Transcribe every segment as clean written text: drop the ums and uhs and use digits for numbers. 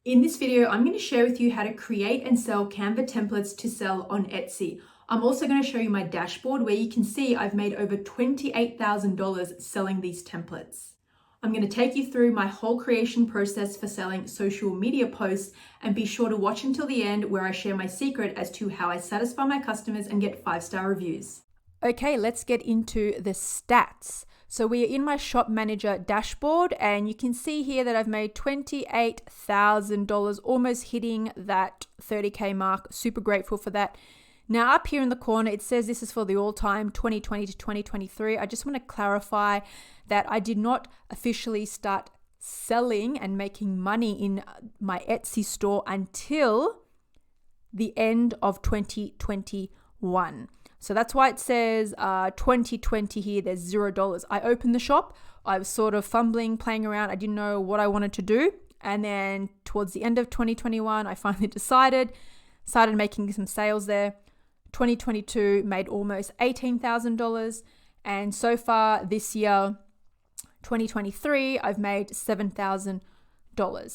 In this video, I'm going to share with you how to create and sell Canva templates to sell on Etsy. I'm also going to show you my dashboard where you can see I've made over $28,000 selling these templates. I'm going to take you through my whole creation process for selling social media posts, and be sure to watch until the end where I share my secret as to how I satisfy my customers and get 5-star reviews. Okay, let's get into the stats. So we are in my shop manager dashboard, and you can see here that I've made $28,000, almost hitting that 30K mark. Super grateful for that. Now up here in the corner, it says this is for the all-time 2020 to 2023. I just want to clarify that I did not officially start selling and making money in my Etsy store until the end of 2021. So that's why it says 2020 here, there's $0. I opened the shop. I was sort of fumbling, playing around. I didn't know what I wanted to do. And then towards the end of 2021, I finally started making some sales there. 2022 made almost $18,000. And so far this year, 2023, I've made $7,000.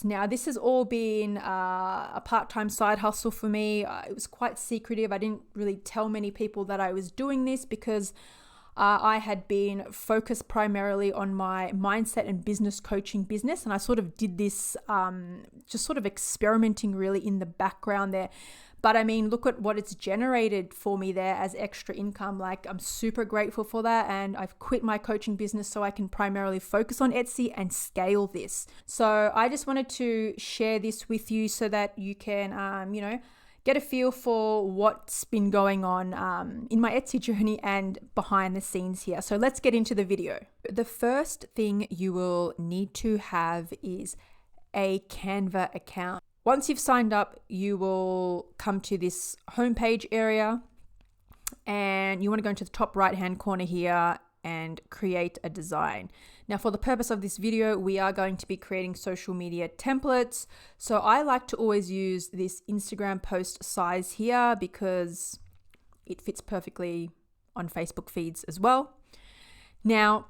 Now, this has all been a part-time side hustle for me. It was quite secretive. I didn't really tell many people that I was doing this because I had been focused primarily on my mindset and business coaching business. And I sort of did this just sort of experimenting really in the background there. But I mean, look at what it's generated for me there as extra income. Like, I'm super grateful for that. And I've quit my coaching business so I can primarily focus on Etsy and scale this. So I just wanted to share this with you so that you can, get a feel for what's been going on in my Etsy journey and behind the scenes here. So let's get into the video. The first thing you will need to have is a Canva account. Once you've signed up, you will come to this homepage area, and you want to go into the top right-hand corner here and create a design. Now, for the purpose of this video, we are going to be creating social media templates. So I like to always use this Instagram post size here because it fits perfectly on Facebook feeds as well. Now,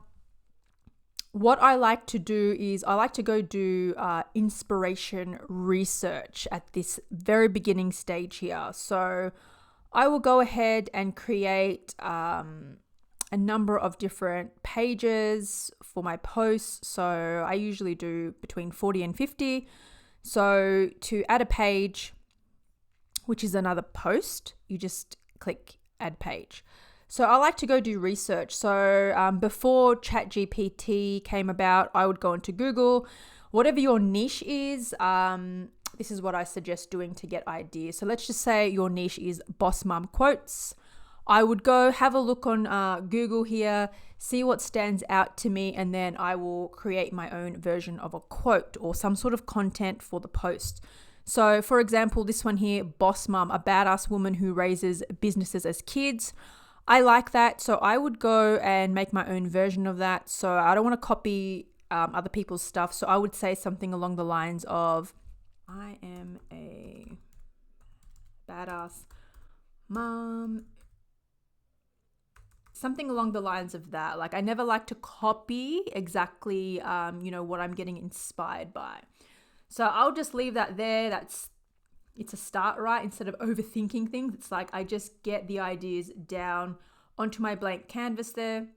what I like to do is I like to go do inspiration research at this very beginning stage here. So I will go ahead and create a number of different pages for my posts. So I usually do between 40 and 50. So to add a page, which is another post, you just click add page. So I like to go do research. So before ChatGPT came about, I would go into Google. Whatever your niche is, this is what I suggest doing to get ideas. So let's just say your niche is boss mom quotes. I would go have a look on Google here, see what stands out to me, and then I will create my own version of a quote or some sort of content for the post. So for example, this one here, boss mom, a badass woman who raises businesses as kids. I like that. So I would go and make my own version of that. So I don't want to copy other people's stuff. So I would say something along the lines of, I am a badass mom. Something along the lines of that. Like, I never like to copy exactly, what I'm getting inspired by. So I'll just leave that there. It's a start, right? Instead of overthinking things, it's like I just get the ideas down onto my blank canvas there.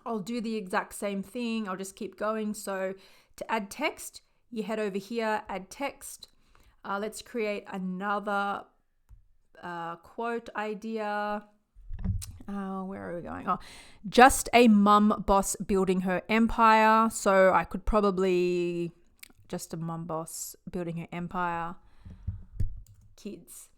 I'll do the exact same thing. I'll just keep going. So to add text, you head over here, add text. Let's create another quote idea. Where are we going? Just a mum boss building her empire. So I could probably just a mum boss building her empire. Kids.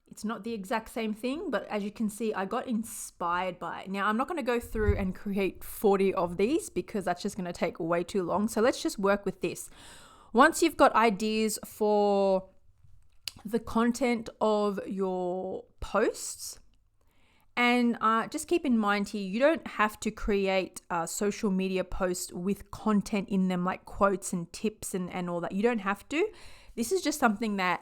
It's not the exact same thing, but as you can see, I got inspired by it. Now, I'm not going to go through and create 40 of these because that's just going to take way too long. So let's just work with this. Once you've got ideas for the content of your posts, and just keep in mind here, you don't have to create a social media posts with content in them like quotes and tips and all that. You don't have to. This is just something that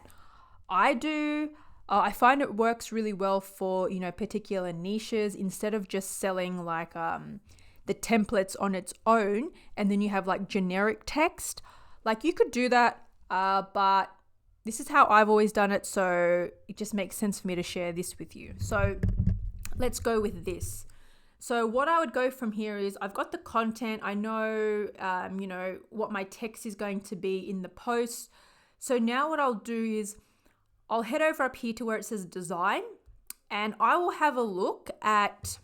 I do. I find it works really well for, particular niches. Instead of just selling like the templates on its own and then you have like generic text, Like you could do that, but this is how I've always done it. So it just makes sense for me to share this with you. So let's go with this. So what I would go from here is I've got the content. I know, what my text is going to be in the post. So now what I'll do is I'll head over up here to where it says design, and I will have a look at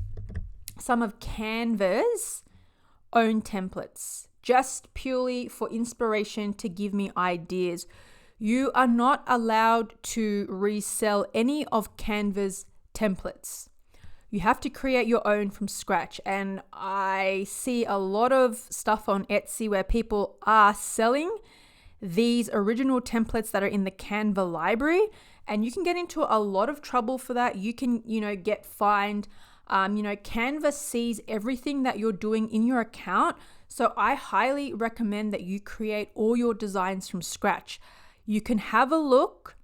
some of Canva's own templates, just purely for inspiration to give me ideas. You are not allowed to resell any of Canva's templates. You have to create your own from scratch. And I see a lot of stuff on Etsy where people are selling these original templates that are in the Canva library, and you can get into a lot of trouble for that. You can, get fined. Canva sees everything that you're doing in your account. So I highly recommend that you create all your designs from scratch. You can have a look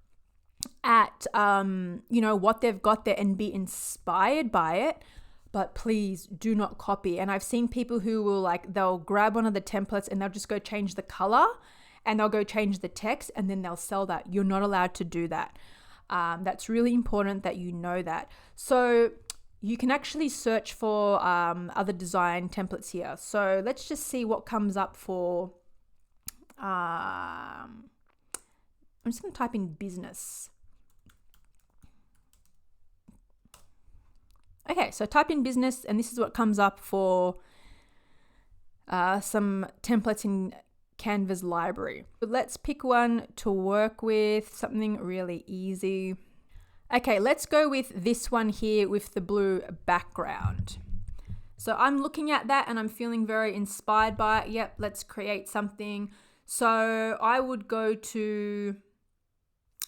at, what they've got there and be inspired by it, but please do not copy. And I've seen people who will they'll grab one of the templates and they'll just go change the color and they'll go change the text and then they'll sell that. You're not allowed to do that. That's really important that you know that. So you can actually search for other design templates here. So let's just see what comes up for, I'm just going to type in business. Okay, so type in business and this is what comes up for some templates in Canva's library. But let's pick one to work with, something really easy. Okay, let's go with this one here with the blue background. So I'm looking at that and I'm feeling very inspired by it. Yep, let's create something. So I would go to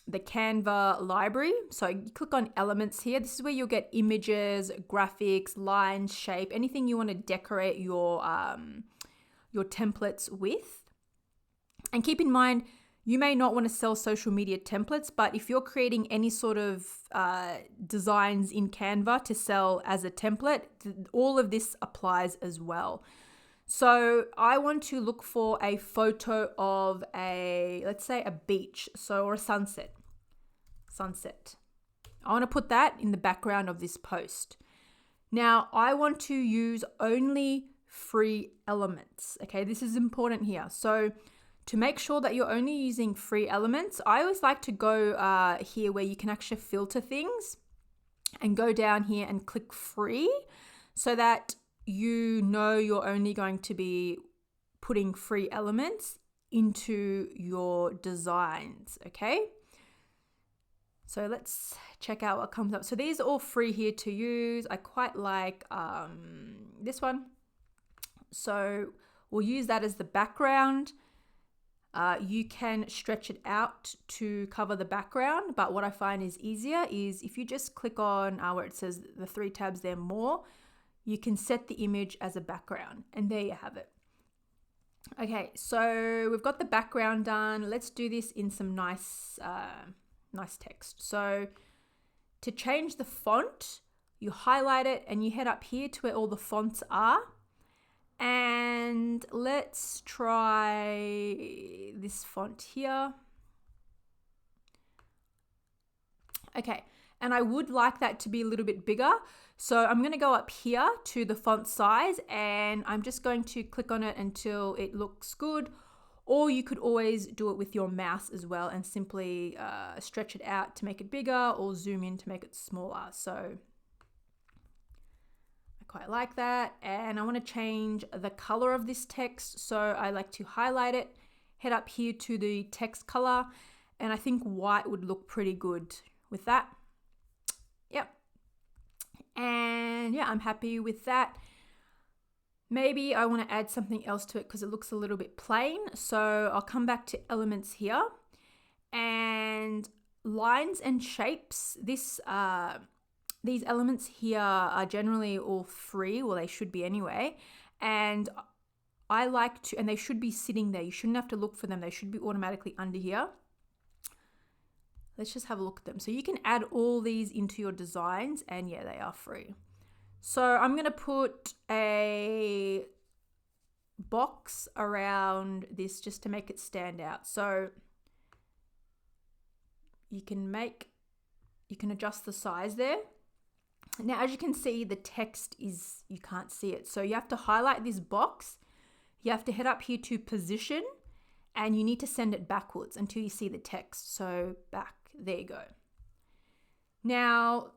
the Canva library. So you click on elements here. This is where you'll get images, graphics, lines, shape, anything you want to decorate your templates with. And keep in mind, you may not want to sell social media templates, but if you're creating any sort of designs in Canva to sell as a template, all of this applies as well. So I want to look for a photo of let's say a beach, or a sunset. I want to put that in the background of this post. Now I want to use only free elements. Okay, this is important here. So to make sure that you're only using free elements, I always like to go here where you can actually filter things and go down here and click free so that you're only going to be putting free elements into your designs, okay? So let's check out what comes up. So these are all free here to use. I quite like this one. So we'll use that as the background. You can stretch it out to cover the background, but what I find is easier is if you just click on where it says the 3 tabs there, more, you can set the image as a background, and there you have it. Okay, so we've got the background done. Let's do this in some nice text. So to change the font, you highlight it and you head up here to where all the fonts are. And let's try this font here. Okay, and I would like that to be a little bit bigger. So I'm going to go up here to the font size and I'm just going to click on it until it looks good. Or you could always do it with your mouse as well and simply stretch it out to make it bigger or zoom in to make it smaller. So quite like that. And I want to change the color of this text, so I like to highlight it, head up here to the text color, and I think white would look pretty good with that. Yep. And yeah, I'm happy with that. Maybe I want to add something else to it because it looks a little bit plain, so I'll come back to elements here and lines and shapes. These elements here are generally all free, well, they should be anyway. And I like to, and they should be sitting there. You shouldn't have to look for them. They should be automatically under here. Let's just have a look at them. So you can add all these into your designs and yeah, they are free. So I'm going to put a box around this just to make it stand out. So you can adjust the size there. Now, as you can see, the text you can't see it. So you have to highlight this box. You have to head up here to position, and you need to send it backwards until you see the text. So back, there you go. Now,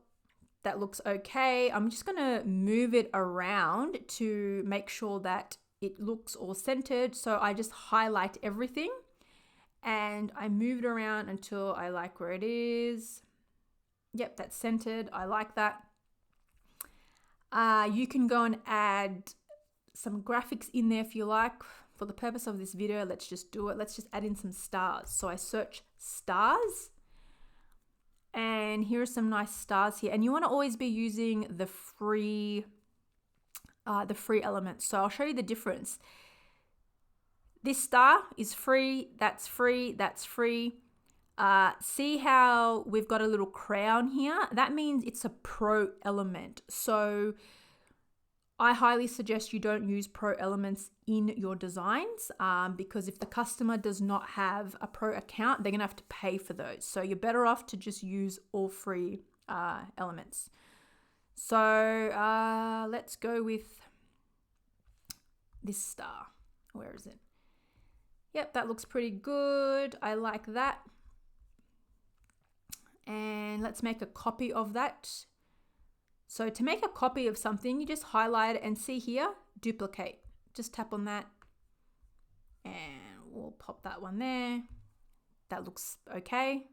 that looks okay. I'm just gonna move it around to make sure that it looks all centered. So I just highlight everything and I move it around until I like where it is. Yep, that's centered. I like that. You can go and add some graphics in there if you like. For the purpose of this video, let's just do it. Let's just add in some stars. So I search stars, and here are some nice stars here. And you want to always be using the free elements. So I'll show you the difference. This star is free, that's free, that's free. See how we've got a little crown here? That means it's a pro element. So I highly suggest you don't use pro elements in your designs because if the customer does not have a pro account, they're gonna have to pay for those. So you're better off to just use all free elements. So let's go with this star. Where is it? Yep, that looks pretty good. I like that. And let's make a copy of that. So to make a copy of something, you just highlight it and see here, duplicate. Just tap on that and we'll pop that one there. That looks okay.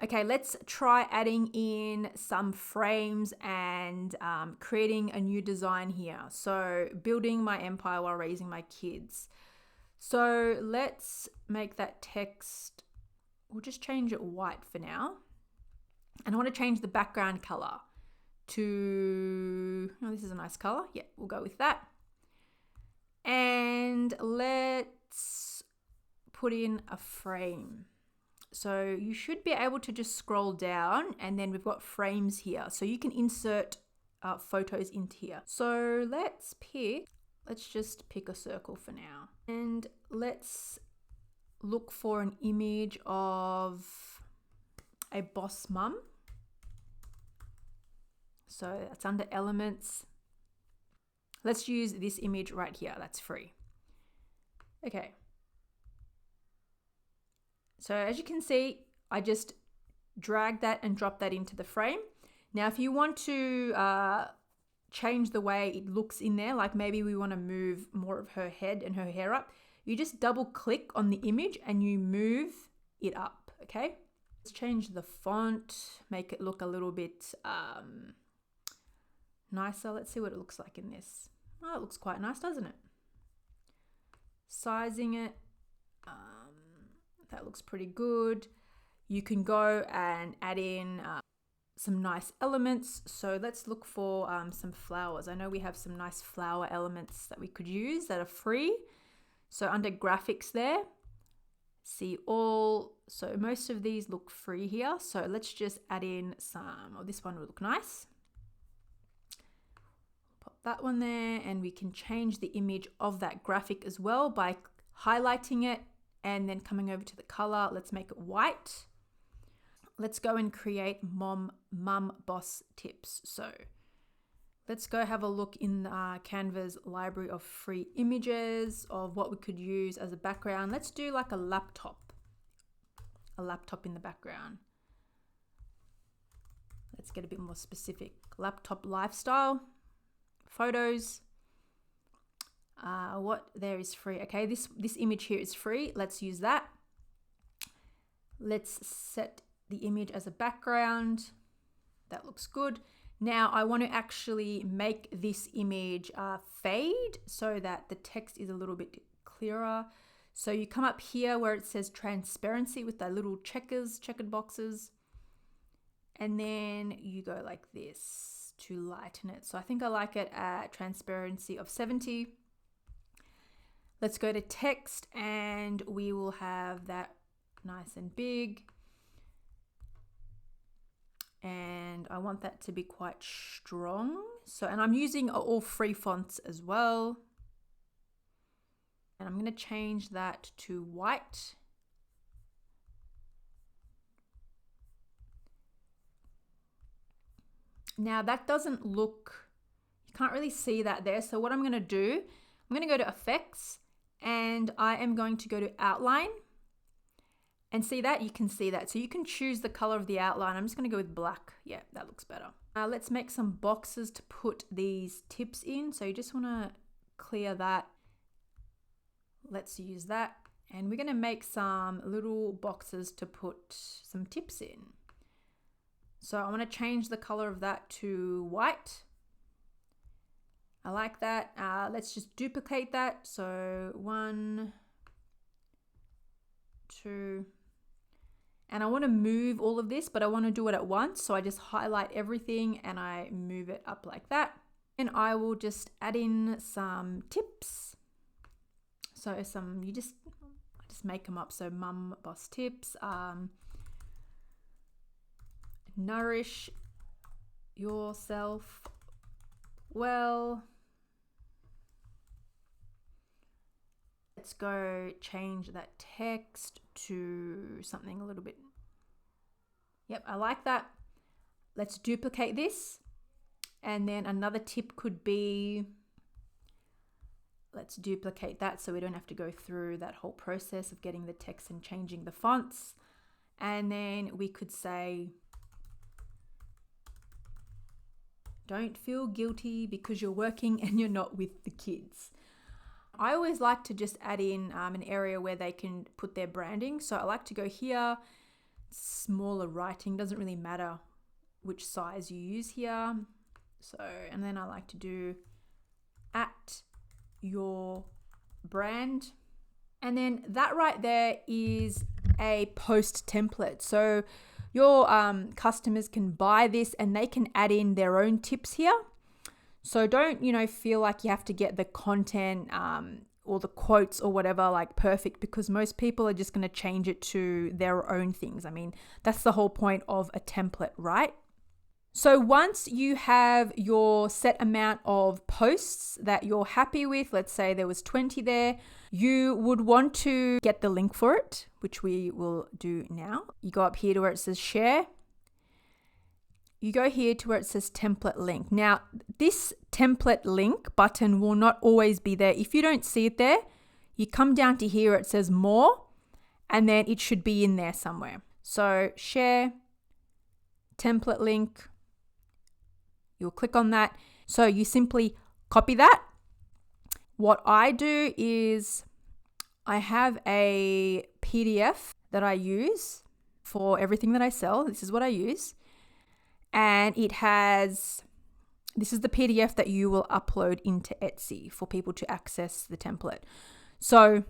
Okay, let's try adding in some frames and creating a new design here. So building my empire while raising my kids. So let's make that text, we'll just change it white for now. And I want to change the background color to, oh, this is a nice color. Yeah, we'll go with that. And let's put in a frame. So you should be able to just scroll down and then we've got frames here. So you can insert photos into here. So let's just pick a circle for now. And let's look for an image of a boss mum. So that's under elements. Let's use this image right here. That's free. Okay. So as you can see, I just drag that and drop that into the frame. Now, if you want to change the way it looks in there, like maybe we want to move more of her head and her hair up, you just double click on the image and you move it up, okay? Let's change the font, make it look a little bit nicer. Let's see what it looks like in this. Oh, it looks quite nice, doesn't it? Sizing it, that looks pretty good. You can go and add in some nice elements. So let's look for some flowers. I know we have some nice flower elements that we could use that are free. So under graphics there, see all. So most of these look free here. So let's just add in some, oh, this one will look nice. Pop that one there and we can change the image of that graphic as well by highlighting it and then coming over to the color. Let's make it white. Let's go and create mum boss tips. So let's go have a look in Canva's library of free images of what we could use as a background. Let's do like a laptop in the background. Let's get a bit more specific. Laptop lifestyle, photos. What there is free. Okay, this image here is free. Let's use that. Let's set the image as a background. That looks good. Now I want to actually make this image fade so that the text is a little bit clearer. So you come up here where it says transparency with the little checkered boxes. And then you go like this to lighten it. So I think I like it at transparency of 70. Let's go to text and we will have that nice and big. And I want that to be quite strong. So, and I'm using all free fonts as well. And I'm going to change that to white. Now that doesn't look, you can't really see that there. So what I'm going to do, I'm going to go to effects and I am going to go to outline. And see that? You can see that. So you can choose the color of the outline. I'm just going to go with black. Yeah, that looks better. Let's make some boxes to put these tips in. So you just want to clear that. Let's use that. And we're going to make some little boxes to put some tips in. So I want to change the color of that to white. I like that. Let's just duplicate that. So 1, 2. And I want to move all of this, but I want to do it at once. So I just highlight everything and I move it up like that. And I will just add in some tips. So I just make them up. So mum boss tips, nourish yourself well. Let's go change that text to something a little bit. Yep, I like that. Let's duplicate this. And then another tip could be, let's duplicate that so we don't have to go through that whole process of getting the text and changing the fonts. And then we could say, don't feel guilty because you're working and you're not with the kids. I always like to just add in an area where they can put their branding. So I like to go here, smaller writing, doesn't really matter which size you use here. So, and then I like to do at your brand. And then that right there is a post template. So your customers can buy this and they can add in their own tips here. So don't, feel like you have to get the content or the quotes or whatever like perfect, because most people are just going to change it to their own things. I mean, that's the whole point of a template, right? So once you have your set amount of posts that you're happy with, let's say there was 20 there, you would want to get the link for it, which we will do now. You go up here to where it says share. You go here to where it says template link. Now, this template link button will not always be there. If you don't see it there, you come down to here, it says more, and then it should be in there somewhere. So share, template link, you'll click on that. So you simply copy that. What I do is I have a PDF that I use for everything that I sell. This is what I use. And this is the PDF that you will upload into Etsy for people to access the template. So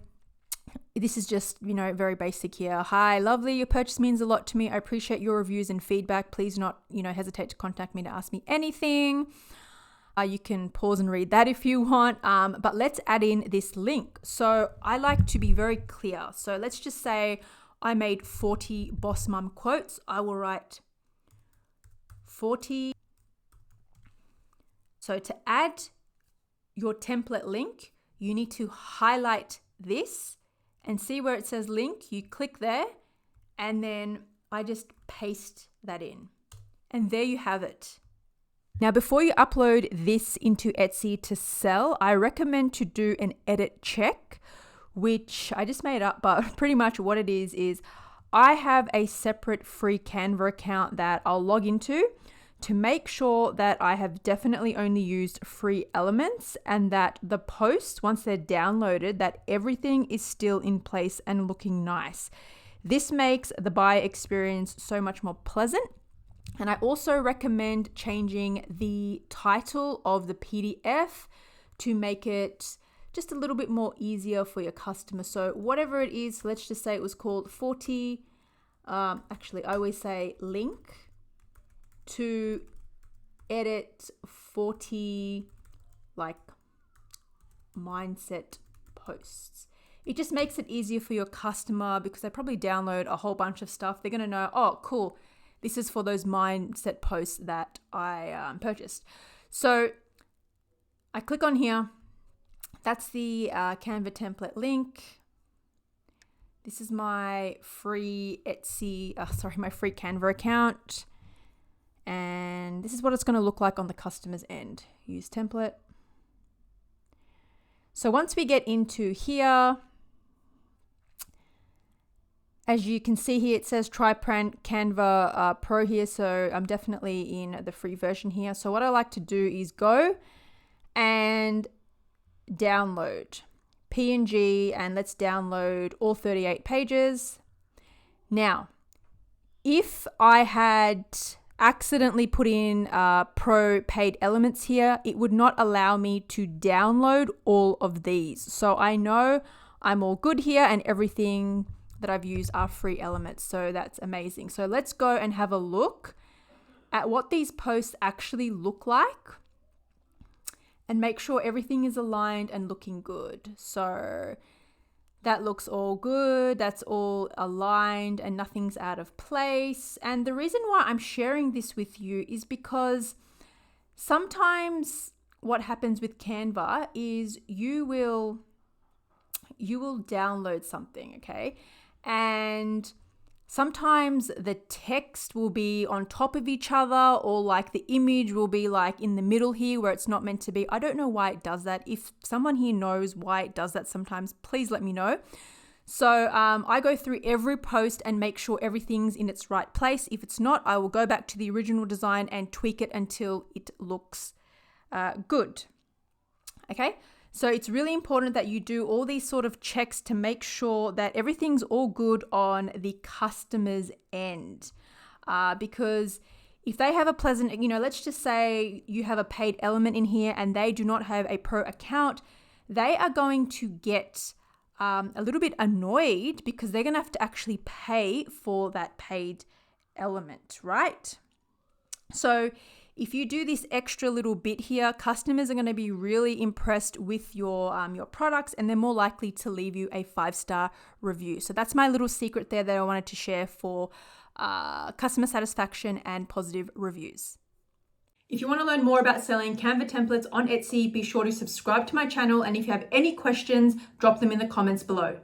this is just, very basic here. Hi, lovely. Your purchase means a lot to me. I appreciate your reviews and feedback. Please not, hesitate to contact me to ask me anything. You can pause and read that if you want. But let's add in this link. So I like to be very clear. So let's just say I made 40 Boss Mum quotes. I will write 40. So to add your template link, you need to highlight this and see where it says link. You click there and then I just paste that in. And there you have it. Now, before you upload this into Etsy to sell, I recommend to do an edit check, which I just made up, but pretty much what it is I have a separate free Canva account that I'll log into to make sure that I have definitely only used free elements and that the posts, once they're downloaded, that everything is still in place and looking nice. This makes the buyer experience so much more pleasant. And I also recommend changing the title of the PDF to make it just a little bit more easier for your customer. So whatever it is, let's just say it was called 40, actually I always say link to edit 40 like mindset posts. It just makes it easier for your customer because they probably download a whole bunch of stuff. They're going to know, oh, cool. This is for those mindset posts that I purchased. So I click on here that's the Canva template link. This is my free my free Canva account. And this is what it's going to look like on the customer's end. Use template. So once we get into here, as you can see here, it says try Canva Pro here. So I'm definitely in the free version here. So what I like to do is go and download PNG, and let's download all 38 pages. Now, if I had accidentally put in Pro paid elements here, it would not allow me to download all of these. So I know I'm all good here and everything that I've used are free elements. So that's amazing. So let's go and have a look at what these posts actually look like and make sure everything is aligned and looking good. So that looks all good. That's all aligned and nothing's out of place. And the reason why I'm sharing this with you is because sometimes what happens with Canva is you will download something, okay? And sometimes the text will be on top of each other, or like the image will be like in the middle here where it's not meant to be. I don't know why it does that. If someone here knows why it does that sometimes, please let me know. So I go through every post and make sure everything's in its right place. If it's not, I will go back to the original design and tweak it until it looks good. Okay. So it's really important that you do all these sort of checks to make sure that everything's all good on the customer's end. Because if they have a pleasant, let's just say you have a paid element in here and they do not have a pro account, they are going to get a little bit annoyed because they're going to have to actually pay for that paid element, right? So if you do this extra little bit here, customers are going to be really impressed with your products, and they're more likely to leave you a 5-star review. So that's my little secret there that I wanted to share for customer satisfaction and positive reviews. If you want to learn more about selling Canva templates on Etsy, be sure to subscribe to my channel. And if you have any questions, drop them in the comments below.